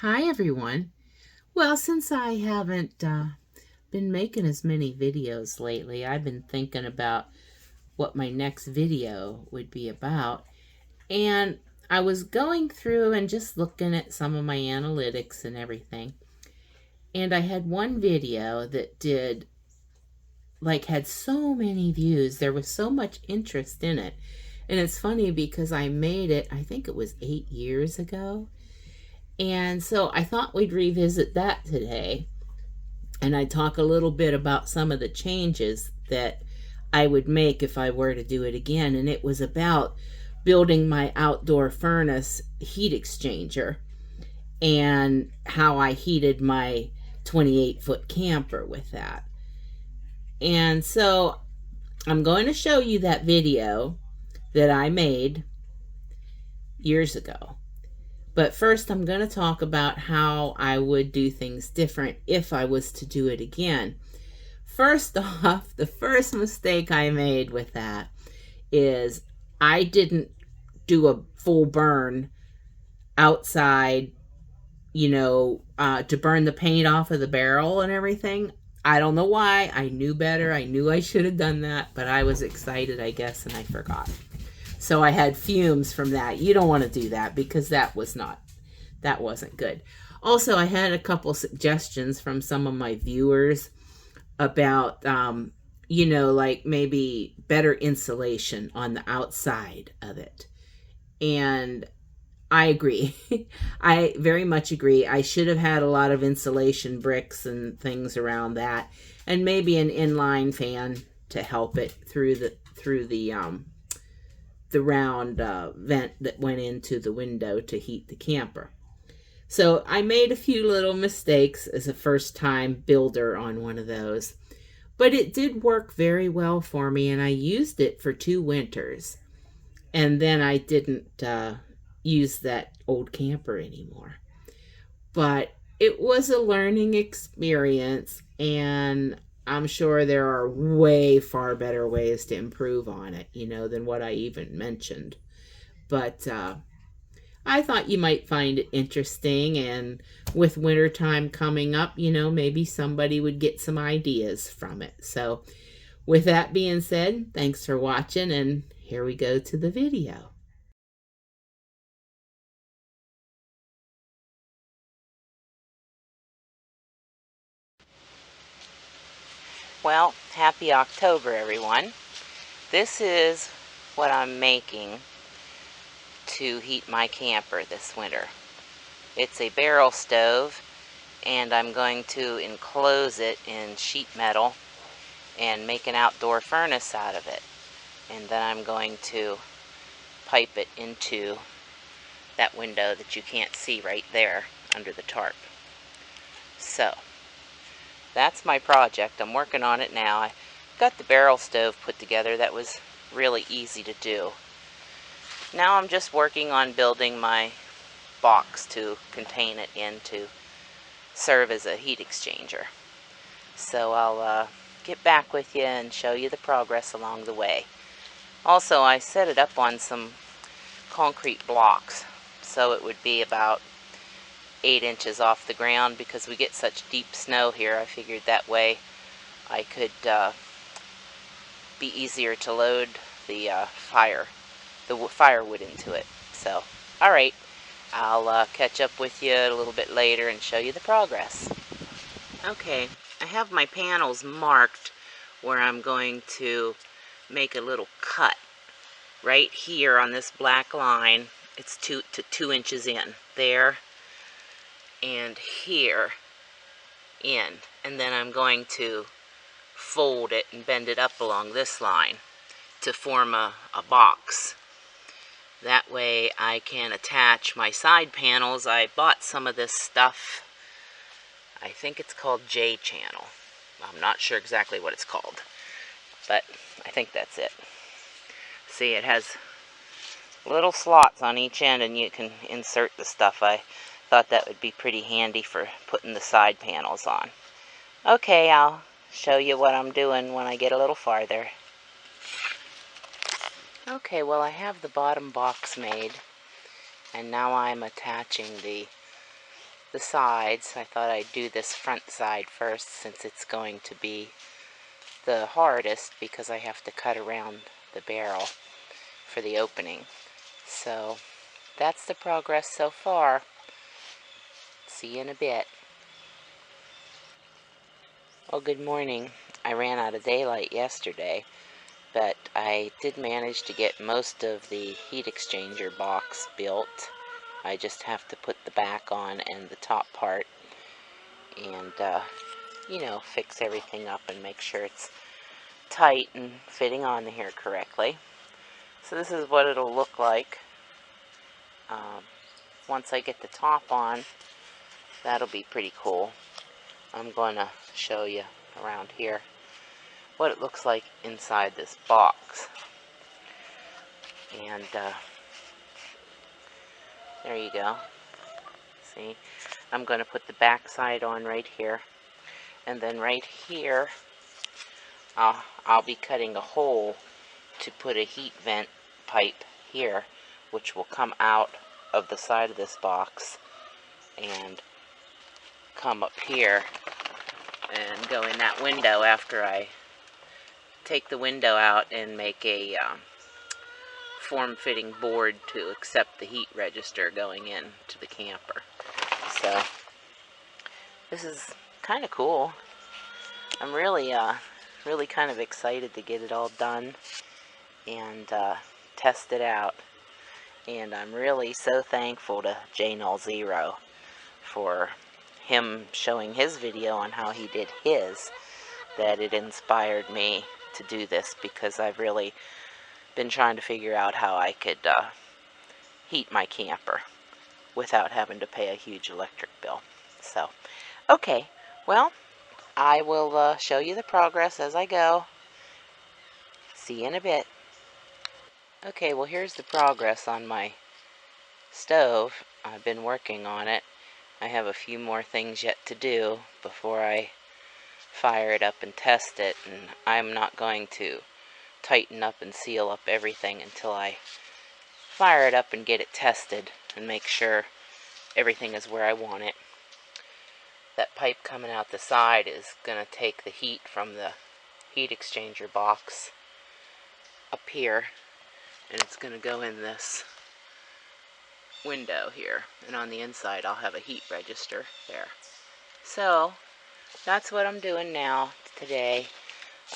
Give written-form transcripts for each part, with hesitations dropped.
Hi everyone. Well, since I haven't been making as many videos lately, I've been thinking about what my next video would be about. And I was going through and just looking at some of my analytics and everything. And I had one video that had so many views. There was so much interest in it. And it's funny because I made it, I think it was 8 years ago. And so I thought we'd revisit that today. And I talk a little bit about some of the changes that I would make if I were to do it again. And it was about building my outdoor furnace heat exchanger and how I heated my 28-foot camper with that. And so I'm going to show you that video that I made years ago. But first, I'm going to talk about how I would do things different if I was to do it again. First off, the first mistake I made with that is I didn't do a full burn outside, to burn the paint off of the barrel and everything. I don't know why. I knew better. I knew I should have done that, but I was excited, I guess, and I forgot. So I had fumes from that. You don't want to do that because that wasn't good. Also, I had a couple suggestions from some of my viewers about, like maybe better insulation on the outside of it. And I agree. I very much agree. I should have had a lot of insulation bricks and things around that, and maybe an inline fan to help it through the round vent that went into the window to heat the camper. So I made a few little mistakes as a first time builder on one of those, but it did work very well for me, and I used it for 2 winters. And then I didn't use that old camper anymore. But it was a learning experience, and I'm sure there are way far better ways to improve on it, than what I even mentioned. But I thought you might find it interesting, and with wintertime coming up, maybe somebody would get some ideas from it. So with that being said, thanks for watching, and here we go to the video. Well, happy October, everyone. This is what I'm making to heat my camper this winter. It's a barrel stove, and I'm going to enclose it in sheet metal and make an outdoor furnace out of it. And then I'm going to pipe it into that window that you can't see right there under the tarp. So that's my project. I'm working on it now. I got the barrel stove put together. That was really easy to do. Now I'm just working on building my box to contain it in to serve as a heat exchanger. So I'll get back with you and show you the progress along the way. Also, I set it up on some concrete blocks, so it would be about 8 inches off the ground because we get such deep snow here. I figured that way I could be easier to load the firewood into it. So, alright, I'll catch up with you a little bit later and show you the progress. Okay, I have my panels marked where I'm going to make a little cut. Right here on this black line, it's 2 inches in. There and here in. And then I'm going to fold it and bend it up along this line to form a box. That way I can attach my side panels. I bought some of this stuff. I think it's called J-channel. I'm not sure exactly what it's called, but I think that's it. See, it has little slots on each end, and you can insert the stuff. I thought that would be pretty handy for putting the side panels on. Okay, I'll show you what I'm doing when I get a little farther. Okay, well, I have the bottom box made, and now I'm attaching the the sides. I thought I'd do this front side first since it's going to be the hardest because I have to cut around the barrel for the opening. So that's the progress so far. See you in a bit. Well, good morning. I ran out of daylight yesterday, but I did manage to get most of the heat exchanger box built. I just have to put the back on and the top part and, fix everything up and make sure it's tight and fitting on here correctly. So this is what it'll look like once I get the top on. That'll be pretty cool. I'm going to show you around here what it looks like inside this box. And there you go. See, I'm going to put the back side on right here, and then right here I'll be cutting a hole to put a heat vent pipe here, which will come out of the side of this box and come up here and go in that window after I take the window out and make a form-fitting board to accept the heat register going in to the camper. So this is kind of cool. I'm really kind of excited to get it all done and test it out. And I'm really so thankful to J0 for him showing his video on how he did his, that it inspired me to do this, because I've really been trying to figure out how I could heat my camper without having to pay a huge electric bill. So, okay, well, I will show you the progress as I go. See you in a bit. Okay, well, here's the progress on my stove. I've been working on it. I have a few more things yet to do before I fire it up and test it, and I'm not going to tighten up and seal up everything until I fire it up and get it tested and make sure everything is where I want it. That pipe coming out the side is going to take the heat from the heat exchanger box up here, and it's going to go in this window here, and on the inside I'll have a heat register there. So that's what I'm doing now today.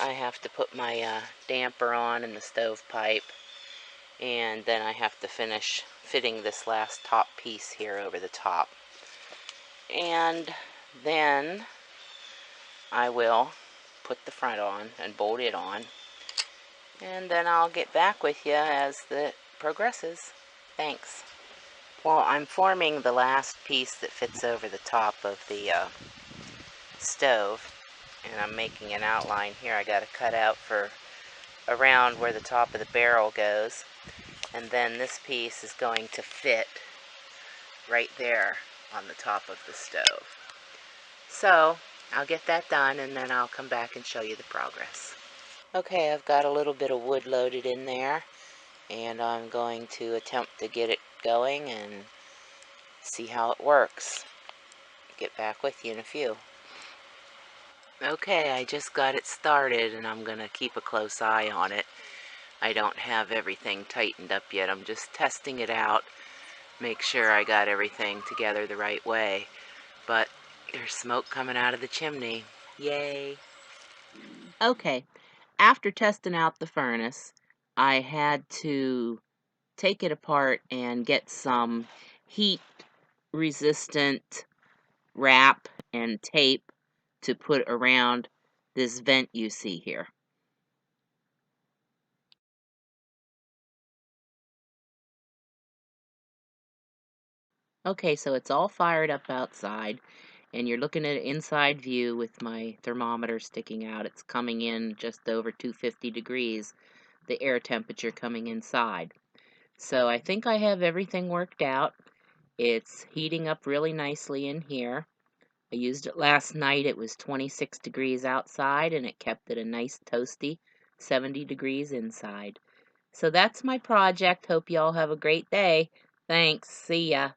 I have to put my damper on in the stovepipe, and then I have to finish fitting this last top piece here over the top, and then I will put the front on and bolt it on, and then I'll get back with you as it progresses. Thanks. Well, I'm forming the last piece that fits over the top of the stove, and I'm making an outline here. I got to cut out for around where the top of the barrel goes, and then this piece is going to fit right there on the top of the stove. So I'll get that done, and then I'll come back and show you the progress. Okay, I've got a little bit of wood loaded in there, and I'm going to attempt to get it going and see how it works. Get back with you in a few. Okay, I just got it started, and I'm going to keep a close eye on it. I don't have everything tightened up yet. I'm just testing it out, make sure I got everything together the right way. But there's smoke coming out of the chimney. Yay! Okay, after testing out the furnace, I had to take it apart and get some heat-resistant wrap and tape to put around this vent you see here. Okay, so it's all fired up outside, and you're looking at an inside view with my thermometer sticking out. It's coming in just over 250 degrees, the air temperature coming inside. So I think I have everything worked out. It's heating up really nicely in here. I used it last night. It was 26 degrees outside, and it kept it a nice toasty 70 degrees inside. So that's my project. Hope you all have a great day. Thanks. See ya.